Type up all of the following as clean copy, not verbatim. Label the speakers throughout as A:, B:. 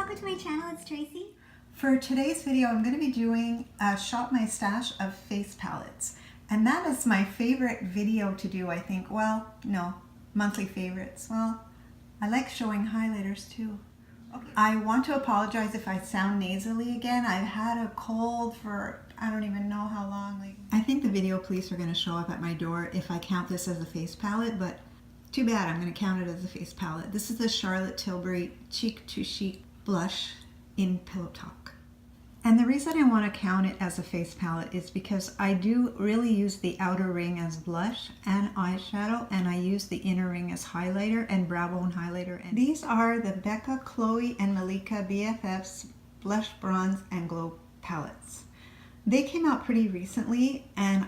A: welcome to my channel. It's Tracy.
B: For today's video, I'm going to be doing a Shop My Stash of face palettes. And that is my favorite video to do, I think. Well, no, monthly favorites. Well, I like showing highlighters too. Okay. I want to apologize if I sound nasally again. I've had a cold for I don't even know how long. I think the video police are going to show up at my door if I count this as a face palette, but too bad, I'm going to count it as a face palette. This is the Charlotte Tilbury Cheek to Chic blush in Pillow Talk. And the reason I want to count it as a face palette is because I do really use the outer ring as blush and eyeshadow, and I use the inner ring as highlighter and brow bone highlighter. And these are the Becca, Chloe, and Malika BFF's Blush, Bronze, and Glow palettes. They came out pretty recently, and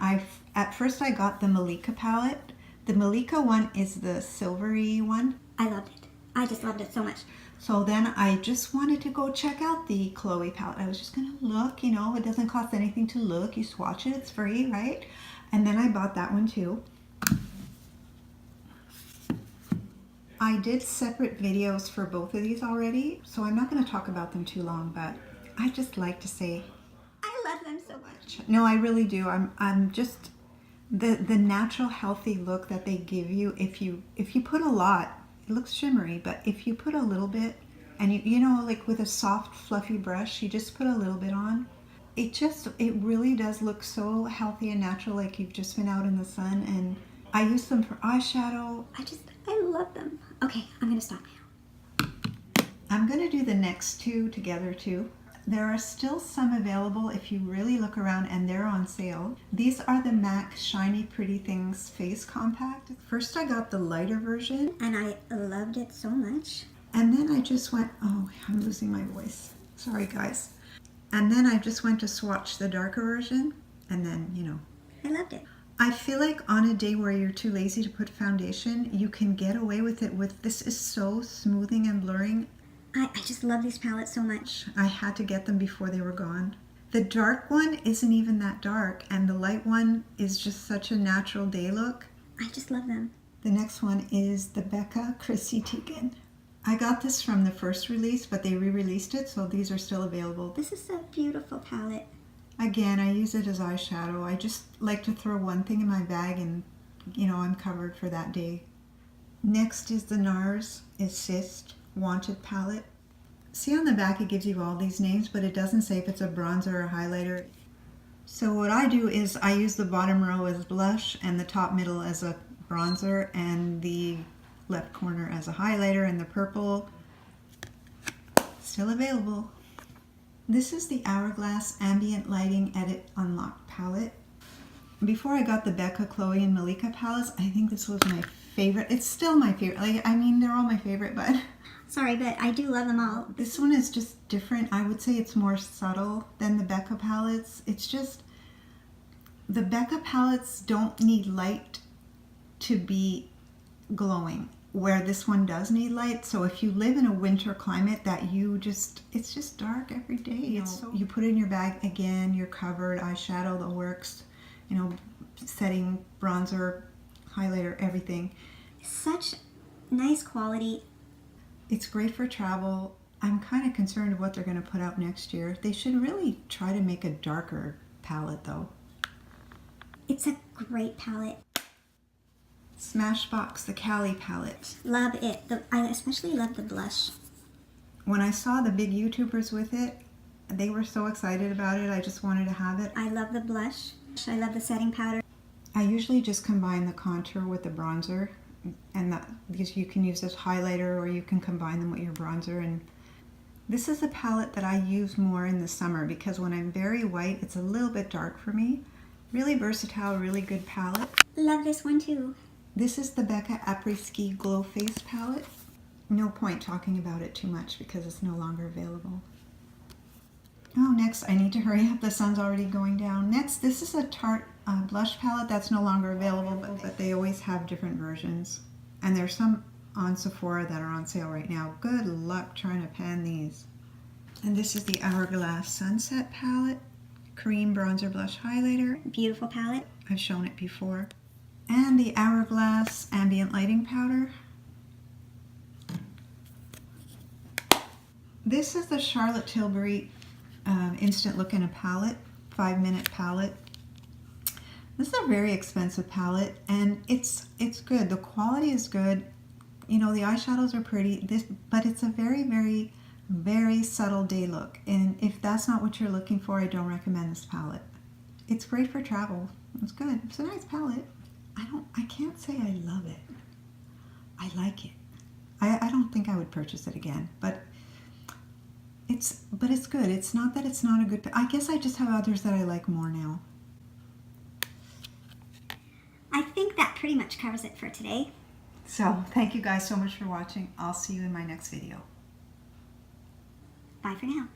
B: at first I got the Malika palette. The Malika one is the silvery one.
A: I loved it. I just loved it so much.
B: So then I just wanted to go check out the Chloe palette. I was just gonna look, you know, it doesn't cost anything to look. You swatch it, it's free, right? And then I bought that one too. I did separate videos for both of these already, so I'm not gonna talk about them too long, but I just like to say
A: I love them so much.
B: No, I really do. I'm just the natural healthy look that they give you. If you put a lot, it looks shimmery, but if you put a little bit, and you know, like with a soft fluffy brush, you just put a little bit on, it really does look so healthy and natural, like you've just been out in the sun. And I use them for eyeshadow.
A: I love them. Okay, I'm gonna stop now.
B: I'm gonna do the next two together too. There are still some available if you really look around, and they're on sale. These are the MAC Shiny Pretty Things Face Compact. First I got the lighter version.
A: And I loved it so much.
B: And then I just went, oh, I'm losing my voice. Sorry guys. And then I just went to swatch the darker version, and then, you know.
A: I loved it.
B: I feel like on a day where you're too lazy to put foundation, you can get away with it with, this is so smoothing and blurring.
A: I just love these palettes so much.
B: I had to get them before they were gone. The dark one isn't even that dark, and the light one is just such a natural day look.
A: I just love them.
B: The next one is the Becca Chrissy Teigen. I got this from the first release, but they re-released it, so these are still available.
A: This is a beautiful palette.
B: Again, I use it as eyeshadow. I just like to throw one thing in my bag and, you know, I'm covered for that day. Next is the Narsissist Wanted palette. See on the back it gives you all these names, but it doesn't say if it's a bronzer or a highlighter. So what I do is I use the bottom row as blush and the top middle as a bronzer and the left corner as a highlighter, and the purple still available. This is the Hourglass Ambient Lighting Edit Unlocked palette. Before I got the Becca, Chloe, and Malika palettes, I think this was my favorite. It's still my favorite. Like, I mean, they're all my favorite, but
A: Sorry, but I do love them all.
B: this one is just different. I would say it's more subtle than the Becca palettes. It's just, the Becca palettes don't need light to be glowing, where this one does need light. So if you live in a winter climate that it's just dark every day. You put it in your bag, again, you're covered, eyeshadow, the works, you know, setting, bronzer, highlighter, everything.
A: Such nice quality.
B: It's great for travel. I'm kind of concerned of what they're going to put out next year. They should really try to make a darker palette though.
A: It's a great palette.
B: Smashbox, the Cali palette.
A: Love it. I especially love the blush.
B: When I saw the big YouTubers with it, they were so excited about it. I just wanted to have it.
A: I love the blush. I love the setting powder.
B: I usually just combine the contour with the bronzer, and because you can use this highlighter or you can combine them with your bronzer. And this is a palette that I use more in the summer because when I'm very white, it's a little bit dark for me. Really versatile, really good palette.
A: Love this one too.
B: This is the Becca Apres Glow Face palette. No point talking about it too much because it's no longer available. Oh, next, I need to hurry up. The sun's already going down. Next, this is a Tarte blush palette that's no longer available, but they always have different versions. And there's some on Sephora that are on sale right now. Good luck trying to pan these. And this is the Hourglass Sunset palette. Cream bronzer blush highlighter.
A: Beautiful palette.
B: I've shown it before. And the Hourglass Ambient Lighting Powder. This is the Charlotte Tilbury Instant Look in a Palette, 5-minute palette. This is a very expensive palette, and it's good. The quality is good. You know, the eyeshadows are pretty. But it's a very, very, very subtle day look. And if that's not what you're looking for, I don't recommend this palette. It's great for travel. It's good. It's a nice palette. I can't say I love it. I like it. I don't think I would purchase it again, but it's good. It's not that it's not a good. I guess I just have others that I like more now.
A: I think that pretty much covers it for today.
B: So thank you guys so much for watching. I'll see you in my next video.
A: Bye for now.